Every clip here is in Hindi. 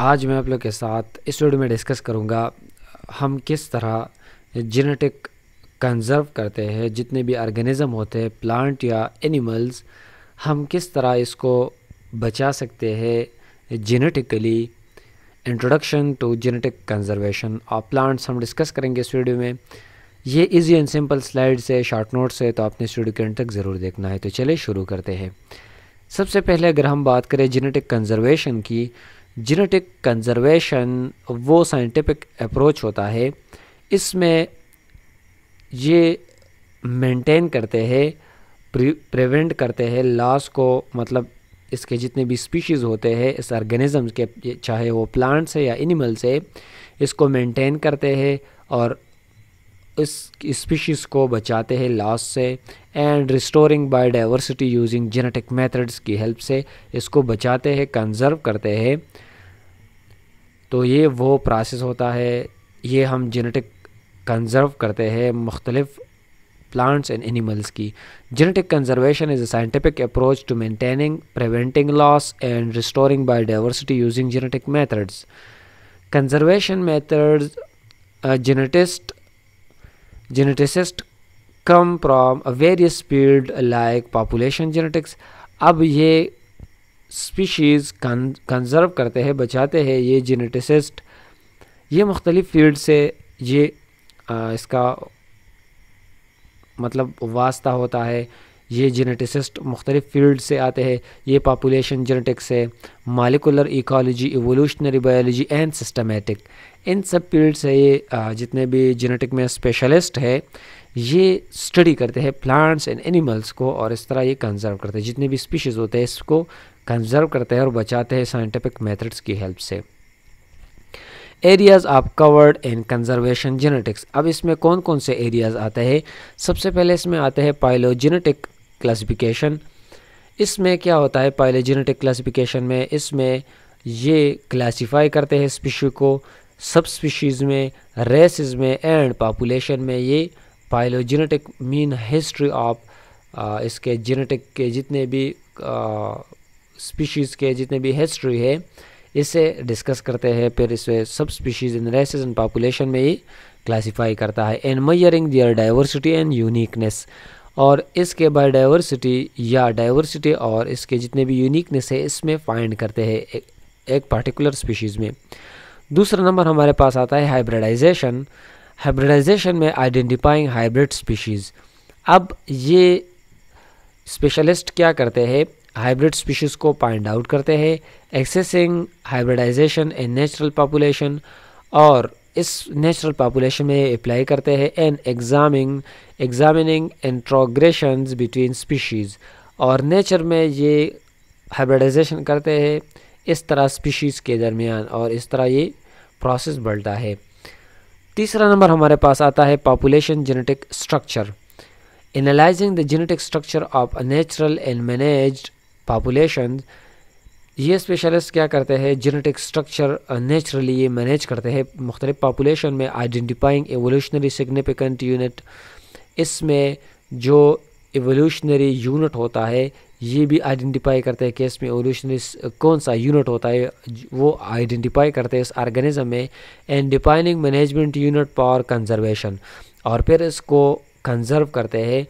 आज मैं आप लोग के साथ इस वीडियो में डिस्कस करूँगा हम किस तरह जेनेटिक कंजर्व करते हैं। जितने भी ऑर्गेनिज्म होते हैं, प्लांट या एनिमल्स, हम किस तरह इसको बचा सकते हैं genetically. Introduction to genetic conservation of plants हम डिस्कस करेंगे इस वीडियो में। ये इजी एंड सिंपल स्लाइड से, शॉर्ट नोट से, तो आपने इस वीडियो के एंड तक ज़रूर देखना है। तो चलिए शुरू करते हैं। सबसे पहले अगर हम बात करें जेनेटिक कंजर्वेशन की, जेनेटिक कंजर्वेशन वो साइंटिफिक अप्रोच होता है, इसमें ये मेंटेन करते हैं, प्रिवेंट करते हैं लॉस को, मतलब इसके जितने भी स्पीशीज़ होते हैं इस ऑर्गेनिजम्स के, चाहे वो प्लांट्स है या एनिमल्स है, इसको मेंटेन करते हैं और इस स्पीशीज़ को बचाते हैं लॉस से। And restoring biodiversity using genetic methods की हेल्प से इसको बचाते हैं, कंजर्व करते हैं। तो ये वो प्रोसेस होता है, ये हम जेनेटिक कंजर्व करते हैं मुख्तलिफ प्लांट्स एंड एनिमल्स की। Genetic conservation is a scientific approach to maintaining, preventing loss and restoring biodiversity using genetic methods. Conservation methods geneticists come from a various field like population genetics। अब ये स्पीशीज़ कंजर्व करते हैं, बचाते हैं ये जेनेटिसिस्ट, ये मुख्तलिफ फील्ड से ये इसका मतलब वास्ता होता है। ये जेनेटिसिस्ट मुख्तलिफ फील्ड से आते हैं। ये पॉपुलेशन जेनेटिक्स है, molecular ecology, evolutionary biology and systematic, इन सब फील्ड से ये जितने भी जेनेटिक में स्पेशलिस्ट है ये स्टडी करते हैं प्लांट्स एंड एनिमल्स को, और इस तरह ये कंजर्व करते हैं। जितने भी स्पीशीज़ होते हैं इसको कंजर्व करते हैं और बचाते हैं साइंटिफिक मेथड्स की हेल्प से। Areas of covered in conservation genetics. अब इसमें कौन कौन से एरियाज़ आते हैं? सबसे पहले इसमें आते हैं पाइलोजेनेटिक क्लासिफिकेशन। इसमें क्या होता है पाइलोजेनेटिक क्लासिफिकेशन में? इसमें ये क्लासिफाई करते हैं स्पीशी को सब स्पीशीज़ में, रेसेस में एंड पॉपुलेशन में। ये पाइलोजेनेटिक मीन हिस्ट्री ऑफ इसके जेनेटिक के जितने भी स्पीशीज़ के जितने भी हिस्ट्री है इसे डिस्कस करते हैं। फिर इसे सब species in races and population में ये क्लासिफाई करता है। And measuring their diversity and uniqueness, और इसके बायोडाइवर्सिटी या डाइवर्सिटी और इसके जितने भी यूनिकनेस है इसमें फाइंड करते हैं एक पर्टिकुलर स्पीशीज़ में। दूसरा नंबर हमारे पास आता है हाइब्रिडाइजेशन। हाइब्रिडाइजेशन में आइडेंटिफाइंग हाइब्रिड स्पीशीज़। अब ये स्पेशलिस्ट क्या करते हैं? हाइब्रिड स्पीशीज़ को फाइंड आउट करते हैं, accessing hybridisation in natural population, और इस नेचुरल पॉपुलेशन में अप्लाई करते हैं। And examining introgressions between species, और नेचर में ये हाइब्रिडाइजेशन करते हैं इस तरह स्पीशीज़ के दरमियान, और इस तरह ये प्रोसेस बढ़ता है। तीसरा नंबर हमारे पास आता है population genetic structure. Analysing the genetic structure of a natural and managed population. ये स्पेशलिस्ट क्या करते हैं? जेनेटिक स्ट्रक्चर नेचुरली ये मैनेज करते हैं मुख्तलिफ पॉपुलेशन में। आइडेंटिफाइंग एवोल्यूशनरी सिग्निफिकेंट यूनिट, इसमें जो एवोल्यूशनरी यूनिट होता है ये भी आइडेंटिफाई करते हैं कि इसमें एवोल्यूशनरी कौन सा यूनिट होता है वो आइडेंटिफाई करते हैं इस ऑर्गेनिज्म में। And defining management unit for conservation, और फिर इसको कंजर्व करते हैं।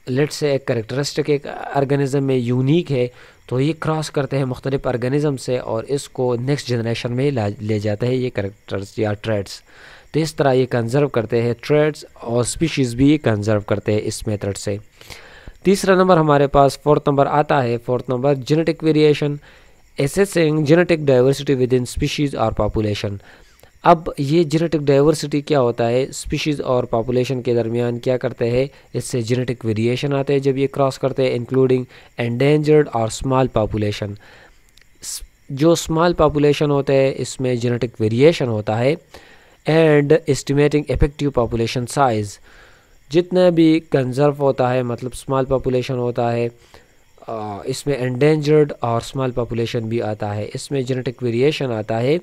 लेट्स से एक कैरेक्टरिस्टिक एक ऑर्गेनिज्म में यूनिक है तो ये क्रॉस करते हैं मुख्तलिफ ऑर्गेनिज्म से और इसको नेक्स्ट जनरेशन में ले जाते हैं ये कैरेक्टर्स या ट्रेड्स। तो इस तरह ये कंजर्व करते हैं ट्रेड्स, और स्पीशीज़ भी कंजर्व करते हैं इस मेथड से। तीसरा नंबर हमारे पास फोर्थ नंबर आता है। Fourth number genetic variation, assessing genetic diversity with in species और पॉपुलेशन। अब ये जेनेटिक डाइवर्सिटी क्या होता है? स्पीशीज़ और पॉपुलेशन के दरमियान क्या करते हैं? इससे जेनेटिक वेरिएशन आते हैं जब ये क्रॉस करते हैं, इंक्लूडिंग एंडेंजर्ड और स्मॉल पॉपुलेशन। जो स्मॉल पॉपुलेशन होते हैं इसमें जेनेटिक वेरिएशन होता है। And estimating effective population size, जितना भी कंजर्व होता है मतलब स्मॉल पॉपुलेशन होता है, इसमें एंडेंजर्ड और स्मॉल पॉपुलेशन भी आता है, इसमें जेनेटिक वेरिएशन आता है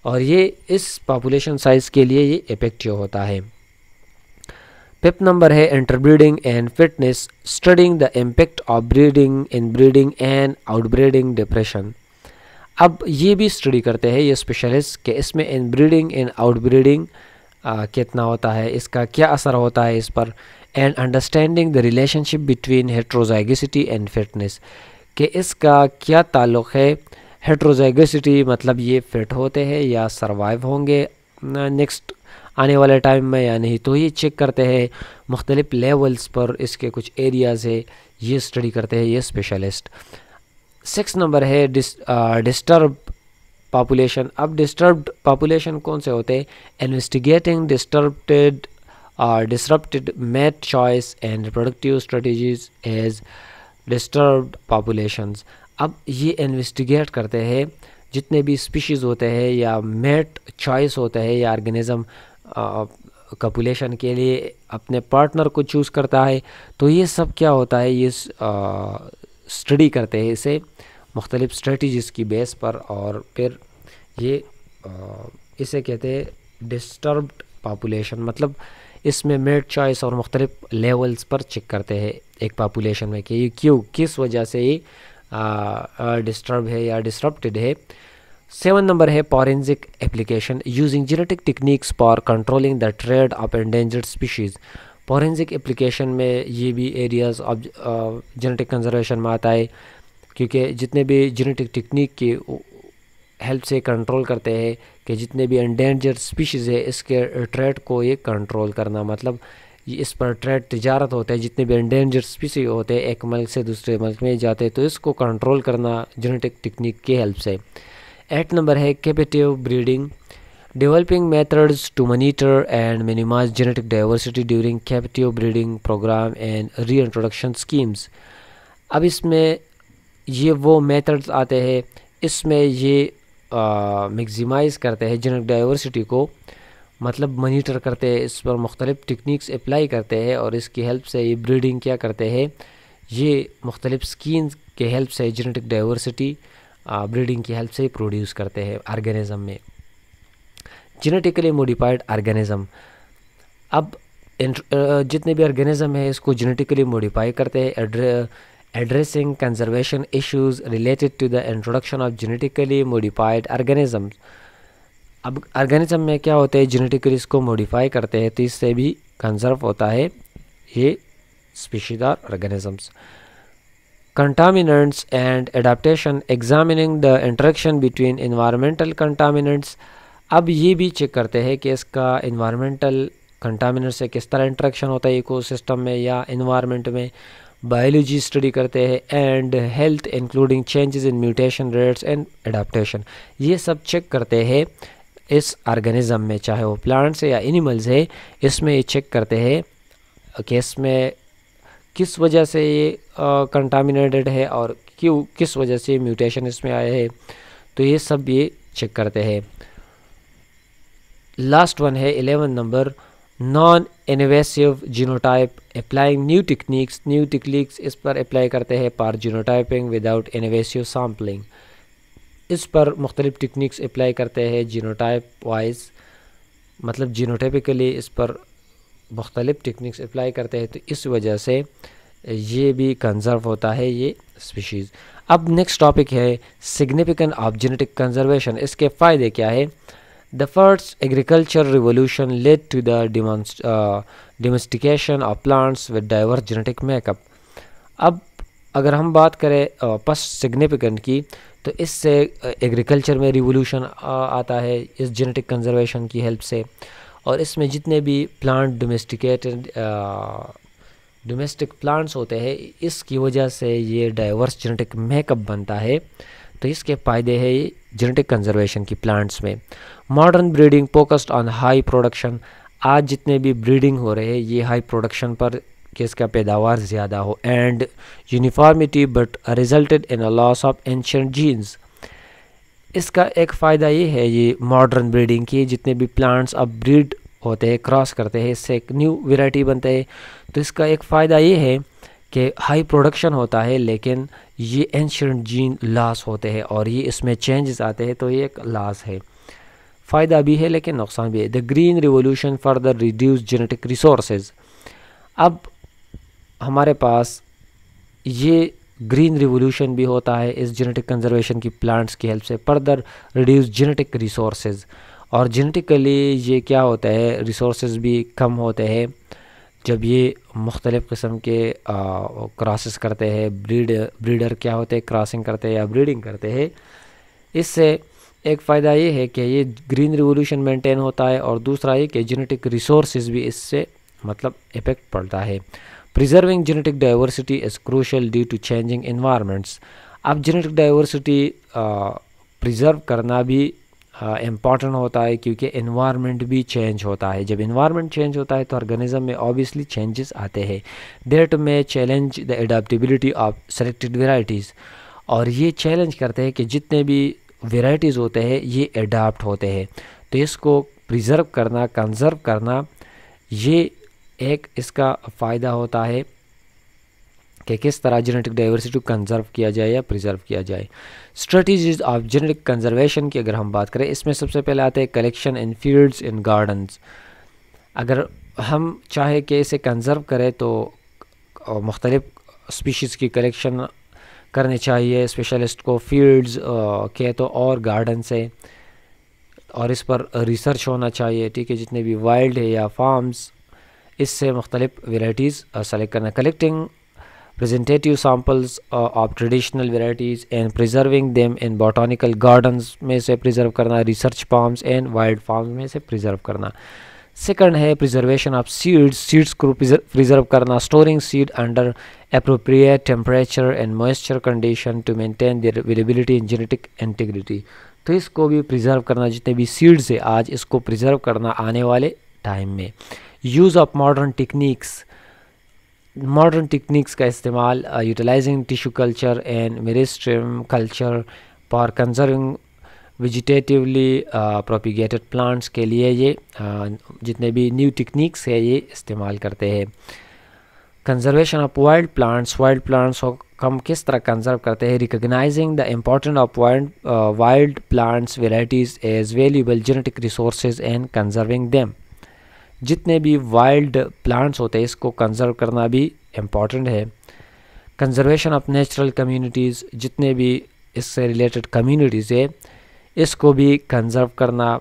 और ये इस पॉपुलेशन साइज़ के लिए ये इफेक्टिव होता है। फिफ्थ नंबर है interbreeding and fitness, studying the impact of breeding in breeding and outbreeding depression. अब ये भी स्टडी करते हैं ये स्पेशलिस्ट कि इसमें इन ब्रीडिंग इन आउट ब्रीडिंग कितना होता है, इसका क्या असर होता है इस पर, and understanding the relationship between heterozygosity and fitness, कि इसका क्या ताल्लुक़ है। हेट्रोजाइगोसिटी मतलब ये फिट होते हैं या सरवाइव होंगे नेक्स्ट आने वाले टाइम में या नहीं, तो ये चेक करते हैं मुख्तलिफ लेवल्स पर, इसके कुछ एरियाज़ है ये स्टडी करते हैं ये स्पेशलिस्ट। 6 नंबर है डिस्टर्ब पॉपुलेशन। अब डिस्टर्ब्ड पॉपुलेशन कौन से होते हैं, investigating disrupted mate choice and reproductive strategies as disturbed populations। अब ये इन्वेस्टिगेट करते हैं जितने भी स्पीशीज़ होते हैं या मेट चॉइस होता है या ऑर्गेनिज्म पॉपुलेशन के लिए अपने पार्टनर को चूज़ करता है, तो ये सब क्या होता है, ये स्टडी करते हैं इसे मुख्तलिफ स्ट्रेटजीज़ की बेस पर, और फिर ये इसे कहते हैं डिस्टर्ब्ड पॉपुलेशन। मतलब इसमें मेट चॉइस और मुख्तलिफ लेवल्स पर चेक करते हैं एक पॉपुलेशन में कि ये क्यों, किस वजह से ये डिस्टर्ब है या डिसरप्टेड है। 7 नंबर है forensic application, using genetic techniques for controlling the trade off endangered species. Forensic application में ये भी एरियाज़ ऑफ जेनेटिक कंजर्वेशन में आता है, क्योंकि जितने भी जेनेटिक टेक्निक की हेल्प से कंट्रोल करते हैं कि जितने भी एंडेंजर्ड स्पीशीज़ है इसके ट्रेड को ये कंट्रोल करना, मतलब ये इस पर ट्रेड तिजारत होता है, जितने भी एंडेंजर्ड स्पीशीज़ होते हैं एक मुल्क से दूसरे मुल्क में जाते हैं, तो इसको कंट्रोल करना जेनेटिक टेक्निक की हेल्प से। 8 नंबर है captive breeding, developing methods to monitor and minimize genetic diversity during captive breeding programme and reintroduction schemes. अब इसमें ये वो मेथड्स आते हैं, इसमें ये मैक्सिमाइज़ करते हैं जेनेटिक डाइवर्सिटी को, मतलब मॉनिटर करते हैं, इस पर मुख्तलिफ टेक्निक्स अप्लाई करते हैं और इसकी हेल्प से ये ब्रीडिंग क्या करते हैं, ये मुख्तलिफ स्कीम्स के हेल्प से जेनेटिक डाइवर्सिटी ब्रीडिंग की हेल्प से प्रोड्यूस करते हैं ऑर्गेनिज्म में। जेनेटिकली मॉडिफाइड ऑर्गेनिज्म, अब जितने भी ऑर्गेनिज्म है इसको जेनेटिकली मॉडिफाई करते हैं, addressing conservation issues related to the introduction of genetically modified organisms। अब ऑर्गेनिज्म में क्या होते हैं, जेनेटिकली इसको मॉडिफाई करते हैं, तो इससे भी कंजर्व होता है ये स्पीशीज और organisms. contaminants and adaptation, examining the interaction between environmental contaminants। अब ये भी चेक करते हैं कि इसका environmental contaminants से किस तरह इंटरेक्शन होता है इकोसिस्टम में या इन्वायरमेंट में। बायोलॉजी स्टडी करते हैं and health including changes in mutation rates and adaptation, ये सब चेक करते हैं इस ऑर्गेनिज्म में, चाहे वो प्लांट्स है या एनिमल्स है, इसमें ये चेक करते हैं कि इसमें किस वजह से ये कंटामिनेटेड है और क्यों, किस वजह से म्यूटेशन इसमें आए हैं, तो ये सब ये चेक करते हैं। लास्ट वन है 11 number, non invasive genotype, applying new techniques इस पर अप्लाई करते हैं for genotyping without invasive sampling. इस पर मुख्तलिफ टेक्निक्स अप्लाई करते हैं जीनोटाइप वाइज, मतलब जीनोटाइपिकली इस पर मुख्तलिफ टेक्निक्स अप्लाई करते हैं, तो इस वजह से ये भी कंजर्व होता है ये स्पीशीज़। अब नेक्स्ट टॉपिक है सिग्निफिकेंट ऑफ जेनेटिक कंजर्वेशन, इसके फ़ायदे क्या है। The first agricultural revolution led to the domestication of plants with diverse genetic makeup। अब अगर हम बात करें फर्स्ट सिग्निफिकेंट की, तो इससे एग्रीकल्चर में रिवोल्यूशन आता है इस जेनेटिक कंजर्वेशन की हेल्प से, और इसमें जितने भी प्लांट डोमेस्टिक प्लांट्स होते हैं इसकी वजह से ये डाइवर्स जेनेटिक मेकअप बनता है, तो इसके फ़ायदे हैं ये जेनेटिक कंजर्वेशन की प्लांट्स में। Modern breeding focused on high production, आज जितने भी ब्रीडिंग हो रहे हैं ये हाई प्रोडक्शन पर कि इसका पैदावार ज़्यादा हो, and uniformity but resulted in a loss of ancient genes. इसका एक फ़ायदा ये है ये मॉडर्न ब्रीडिंग की, जितने भी प्लांट्स अब ब्रीड होते हैं क्रॉस करते हैं इससे एक न्यू वेराइटी बनते हैं, तो इसका एक फ़ायदा ये है कि हाई प्रोडक्शन होता है लेकिन ये एंशिएंट जीन लॉस होते हैं और ये इसमें चेंजेस आते हैं, तो ये एक लॉस है। फ़ायदा भी है लेकिन नुकसान भी है। The green revolution further reduce genetic resources, अब हमारे पास ये ग्रीन रिवोल्यूशन भी होता है इस जेनेटिक कंजर्वेशन की प्लांट्स की हेल्प से। फर्दर रिड्यूस जेनेटिक रिसोर्सेज, और जेनेटिकली ये क्या होता है, रिसोर्सेज भी कम होते हैं जब ये मुख्तलिफ़ किस्म के क्रॉसेस करते हैं। ब्रीडर क्या होते हैं, क्रॉसिंग करते हैं या ब्रीडिंग करते हैं। इससे एक फ़ायदा ये है कि ये ग्रीन रिवोल्यूशन मेंटेन होता है, और दूसरा ये कि जेनेटिक रिसोर्सेज भी इससे मतलब इफेक्ट पड़ता है। Preserving genetic diversity is crucial due to changing environments. अब जेनेटिक डाइवर्सिटी प्रिजर्व करना भी इम्पॉर्टेंट होता है, क्योंकि इन्वायरमेंट भी चेंज होता है। जब इन्वायरमेंट चेंज होता है तो ऑर्गेनिज्म में ऑब्वियसली चेंजेस आते हैं। दैट में challenge the adaptability of selected varieties, और ये चैलेंज करते हैं कि जितने भी वेराइटीज़ होते हैं ये अडाप्ट होते हैं। तो इसको प्रिजर्व करना, कंजर्व करना, ये एक इसका फ़ायदा होता है कि किस तरह जेनेटिक डाइवर्सिटी को कंजर्व किया जाए या प्रिजर्व किया जाए। स्ट्रेटजीज ऑफ जेनेटिक कंजर्वेशन की अगर हम बात करें, इसमें सबसे पहले आते हैं collection in fields in gardens. अगर हम चाहे कि इसे कंजर्व करें तो मुख्तलिफ स्पीशीज़ की कलेक्शन करनी चाहिए स्पेशलिस्ट को फील्ड्स के तो और गार्डन से, और इस पर रिसर्च होना चाहिए, ठीक है, जितने भी वाइल्ड है या फार्म्स, इससे मुख्तलिफ वेराइटीज़ सेलेक्ट करना। Collecting representative samples of traditional varieties and preserving them in botanical gardens में से preserve करना, research farms and wild farms में से preserve करना। सेकंड है preservation of seeds, seeds को preserve करना, storing seed under appropriate temperature and moisture condition to maintain their availability and genetic integrity। तो इसको भी preserve करना, जितने भी seeds है आज इसको preserve करना आने वाले टाइम में। use of modern टेक्निक्स का इस्तेमाल, utilising tissue culture and meristem culture for conserving vegetatively propagated plants के लिए ये जितने भी न्यू टेक्निक्स है ये इस्तेमाल करते हैं। कंजर्वेशन ऑफ वाइल्ड प्लांट्स को हम किस तरह कंजर्व करते हैं। Recognising the important of wild plants varieties as valuable genetic resources and conserving them. जितने भी वाइल्ड प्लांट्स होते हैं इसको कंजर्व करना भी इम्पॉर्टेंट है। कंजर्वेशन ऑफ नेचुरल कम्युनिटीज़, जितने भी इससे रिलेटेड कम्युनिटीज़ है इसको भी कंजर्व करना।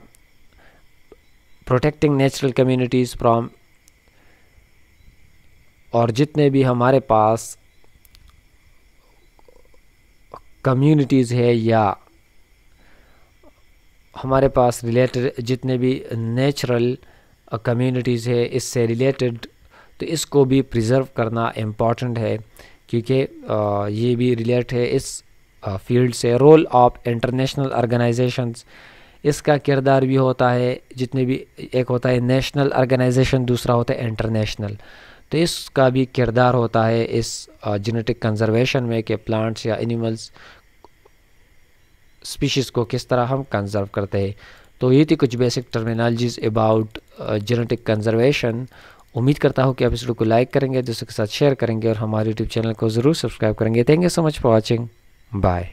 प्रोटेक्टिंग नेचुरल कम्युनिटीज़ फ्रॉम, और जितने भी हमारे पास कम्युनिटीज़ है या हमारे पास रिलेटेड जितने भी नेचुरल कम्युनिटीज़ है इससे रिलेटेड, तो इसको भी प्रिजर्व करना इम्पॉर्टेंट है, क्योंकि ये भी रिलेट है इस फील्ड से। रोल ऑफ इंटरनेशनल ऑर्गेनाइजेशंस, इसका किरदार भी होता है, जितने भी एक होता है नेशनल ऑर्गेनाइजेशन, दूसरा होता है इंटरनेशनल, तो इसका भी किरदार होता है इस जेनेटिक कंजर्वेशन में कि प्लांट्स या एनिमल्स स्पीशीज़ को किस तरह हम कंजर्व करते हैं। तो ये थी कुछ basic terminologies about genetic conservation. उम्मीद करता हूँ कि आप इस वीडियो को लाइक करेंगे, दूसरों के साथ शेयर करेंगे और हमारे यूट्यूब चैनल को ज़रूर सब्सक्राइब करेंगे। Thank you so much for watching, bye.